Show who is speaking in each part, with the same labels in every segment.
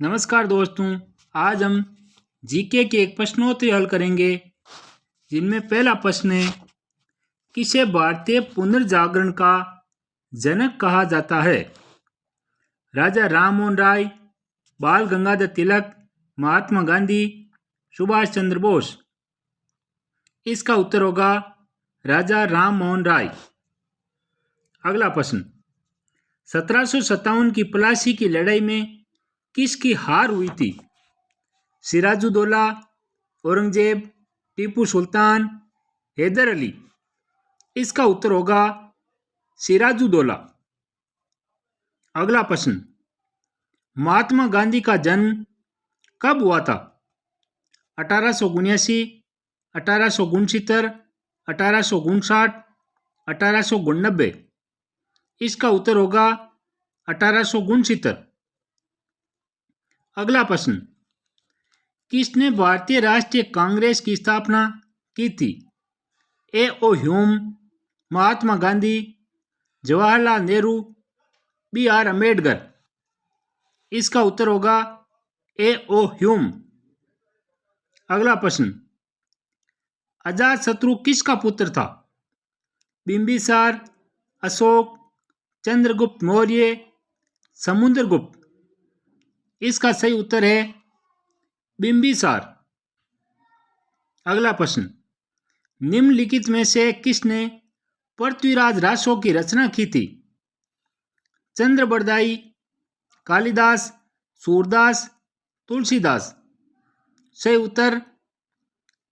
Speaker 1: नमस्कार दोस्तों। आज हम जीके के एक प्रश्नोत्तरी हल करेंगे, जिनमें पहला प्रश्न है, किसे भारतीय पुनर्जागरण का जनक कहा जाता है? राजा राम मोहन राय, बाल गंगाधर तिलक, महात्मा गांधी, सुभाष चंद्र बोस। इसका उत्तर होगा राजा राम मोहन राय। अगला प्रश्न, 1757 की प्लासी की लड़ाई में किसकी हार हुई थी? सिराजुद्दौला, औरंगजेब, टीपू सुल्तान, हैदर अली। इसका उत्तर होगा सिराजुद्दौला। अगला प्रश्न, महात्मा गांधी का जन्म कब हुआ था? 1879, 1869, 1859, 1889। इसका उत्तर होगा 1869। अगला प्रश्न, किसने भारतीय राष्ट्रीय कांग्रेस की स्थापना की थी? A O Hume, Mahatma Gandhi, Jawaharlal Nehru, B R Ambedkar. इसका उत्तर होगा ए ओ ह्यूम। अगला प्रश्न, अजातशत्रु किसका पुत्र था? बिंबिसार, अशोक, चंद्रगुप्त मौर्य, समुद्रगुप्त। इसका सही उत्तर है बिंबिसार। अगला प्रश्न, निम्नलिखित में से किसने पृथ्वीराज रासो की रचना की थी? चंद्रबरदाई, कालिदास, सूरदास, तुलसीदास। सही उत्तर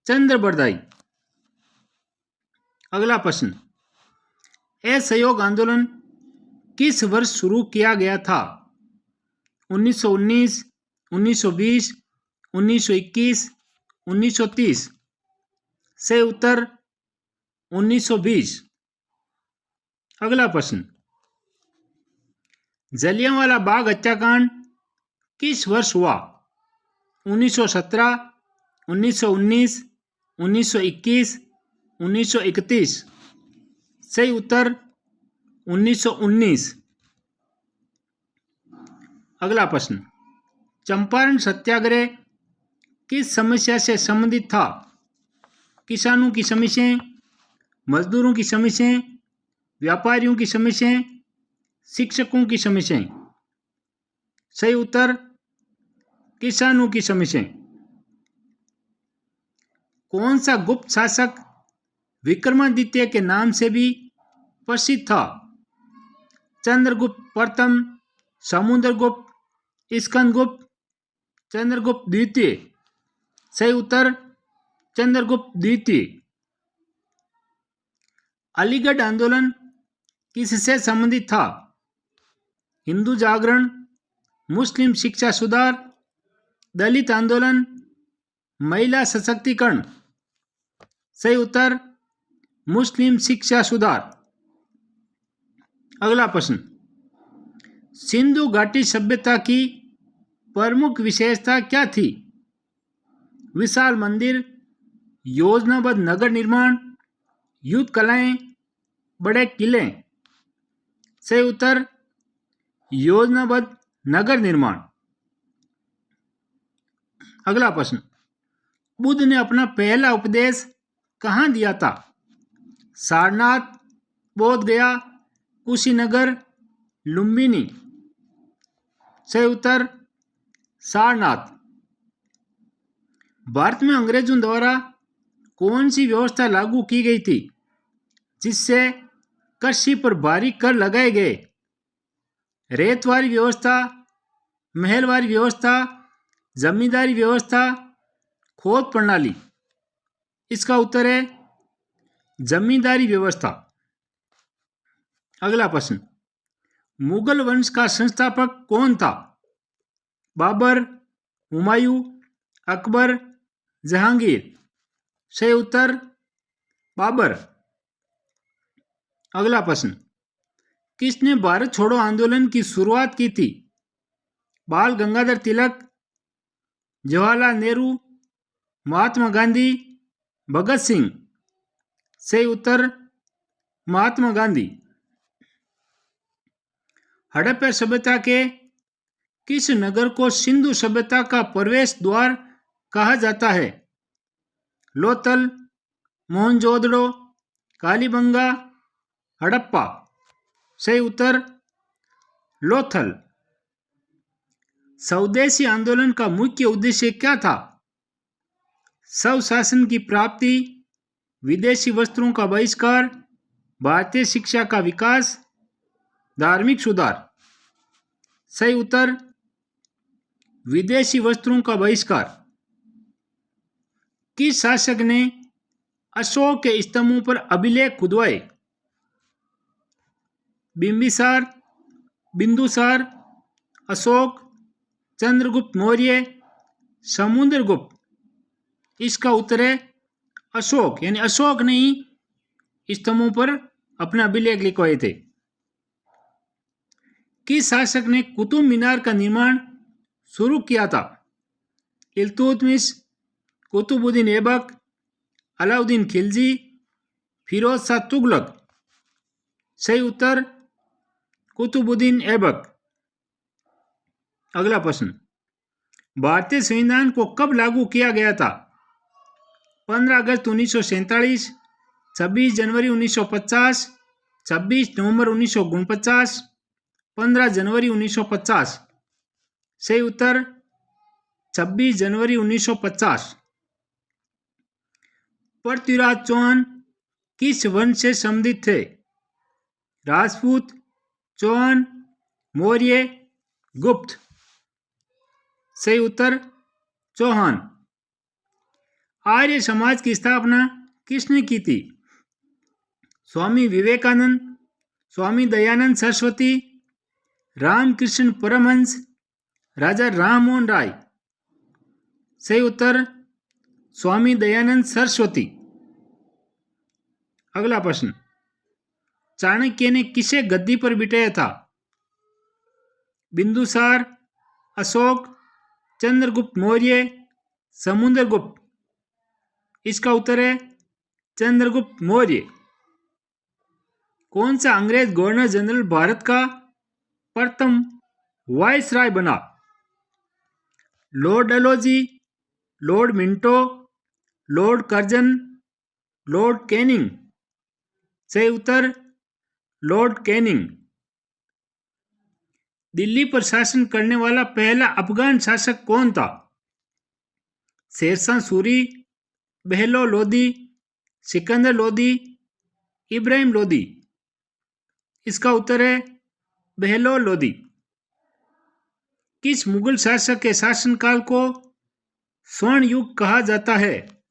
Speaker 1: चंद्रबरदाई। अगला प्रश्न, असहयोग आंदोलन किस वर्ष शुरू किया गया था? 1919, 1920, 1921, 1930। सही उत्तर 1920। अगला प्रश्न, जलियांवाला बाग हत्याकांड किस वर्ष हुआ? 1917, 1919, 1921, 1931। सही उत्तर 1919। अगला प्रश्न, चंपारण सत्याग्रह किस समस्या से संबंधित था? किसानों की समस्याएं, मजदूरों की समस्याएं, व्यापारियों की समस्याएं, शिक्षकों की समस्याएं। सही उत्तर किसानों की समस्याएं। कौन सा गुप्त शासक विक्रमादित्य के नाम से भी प्रसिद्ध था? चंद्रगुप्त प्रथम, समुद्रगुप्त, स्कंदगुप्त, चंद्रगुप्त द्वितीय। सही उत्तर चंद्रगुप्त द्वितीय। अलीगढ़ आंदोलन किससे संबंधित था? हिंदू जागरण, मुस्लिम शिक्षा सुधार, दलित आंदोलन, महिला सशक्तिकरण। सही उत्तर मुस्लिम शिक्षा सुधार। अगला प्रश्न, सिंधु घाटी सभ्यता की प्रमुख विशेषता क्या थी? विशाल मंदिर, योजनाबद्ध नगर निर्माण, युद्ध कलाएं, बड़े किले। सही उत्तर योजनाबद्ध नगर निर्माण। अगला प्रश्न, बुद्ध ने अपना पहला उपदेश कहाँ दिया था? सारनाथ, बोध गया, कुशीनगर, लुम्बिनी। सही उत्तर सारनाथ। भारत में अंग्रेजों द्वारा कौन सी व्यवस्था लागू की गई थी जिससे कृषि पर भारी कर लगाए गए? रेतवारी व्यवस्था, महलवारी व्यवस्था, जमींदारी व्यवस्था, खोद प्रणाली। इसका उत्तर है जमींदारी व्यवस्था। अगला प्रश्न, मुगल वंश का संस्थापक कौन था? बाबर, हुमायूं, अकबर, जहांगीर। सही उत्तर बाबर। अगला प्रश्न, किसने भारत छोड़ो आंदोलन की शुरुआत की थी? बाल गंगाधर तिलक, जवाहरलाल नेहरू, महात्मा गांधी, भगत सिंह। सही उत्तर महात्मा गांधी। हड़प्पा सभ्यता के किस नगर को सिंधु सभ्यता का प्रवेश द्वार कहा जाता है? लोथल, मोहनजोदड़ो, कालीबंगा, हड़प्पा। सही उत्तर लोथल। स्वदेशी आंदोलन का मुख्य उद्देश्य क्या था? स्वशासन की प्राप्ति, विदेशी वस्त्रों का बहिष्कार, भारतीय शिक्षा का विकास, धार्मिक सुधार। सही उत्तर विदेशी वस्त्रों का बहिष्कार। किस शासक ने अशोक के स्तंभों पर अभिलेख खुदवाए? बिंबिसार, बिंदुसार, अशोक, चंद्रगुप्त मौर्य, समुद्रगुप्त। इसका उत्तर है अशोक, यानी अशोक ने ही स्तंभों पर अपना अभिलेख लिखवाए थे। किस शासक ने कुतुब मीनार का निर्माण शुरू किया था? इल्तुतमिश, कुतुबुद्दीन ऐबक, अलाउद्दीन खिलजी, फिरोज शाह तुगलक। सही उत्तर कुतुबुद्दीन ऐबक। अगला प्रश्न, भारतीय संविधान को कब लागू किया गया था? 15 अगस्त 1947, 26 जनवरी 1950, 26 नवंबर 1949, 15 जनवरी 1950। सही उत्तर 26 जनवरी 1950। पृथ्वीराज चौहान किस वंश से संबंधित थे? राजपूत, चौहान, मौर्य, गुप्त। सही उत्तर चौहान। आर्य समाज की स्थापना किसने की थी? स्वामी विवेकानंद, स्वामी दयानंद सरस्वती, रामकृष्ण परमहंस, राजा राममोहन राय। सही उत्तर स्वामी दयानंद सरस्वती। अगला प्रश्न, चाणक्य ने किसे गद्दी पर बिठाया था? बिंदुसार, अशोक, चंद्रगुप्त मौर्य, समुद्रगुप्त। इसका उत्तर है चंद्रगुप्त मौर्य। कौन सा अंग्रेज गवर्नर जनरल भारत का प्रथम वायसराय बना? Lord Dalhousie, Lord Minto, Lord Curzon, Lord Canning. सही उत्तर लॉर्ड कैनिंग। दिल्ली पर शासन करने वाला पहला अफगान शासक कौन था? शेरशाह सूरी, बहलो लोदी, सिकंदर लोदी, इब्राहिम लोदी। इसका उत्तर है बहलो लोदी। किस मुगल शासक के शासनकाल को स्वर्ण युग कहा जाता है?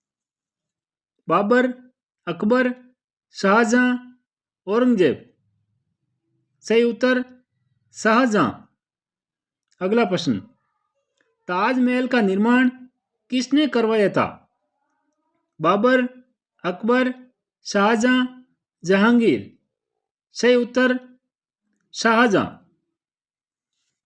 Speaker 1: बाबर, अकबर, शाहजहां, औरंगजेब। सही उत्तर शाहजहां। अगला प्रश्न, ताजमहल का निर्माण किसने करवाया था? बाबर, अकबर, शाहजहां, जहांगीर। सही उत्तर शाहजहां।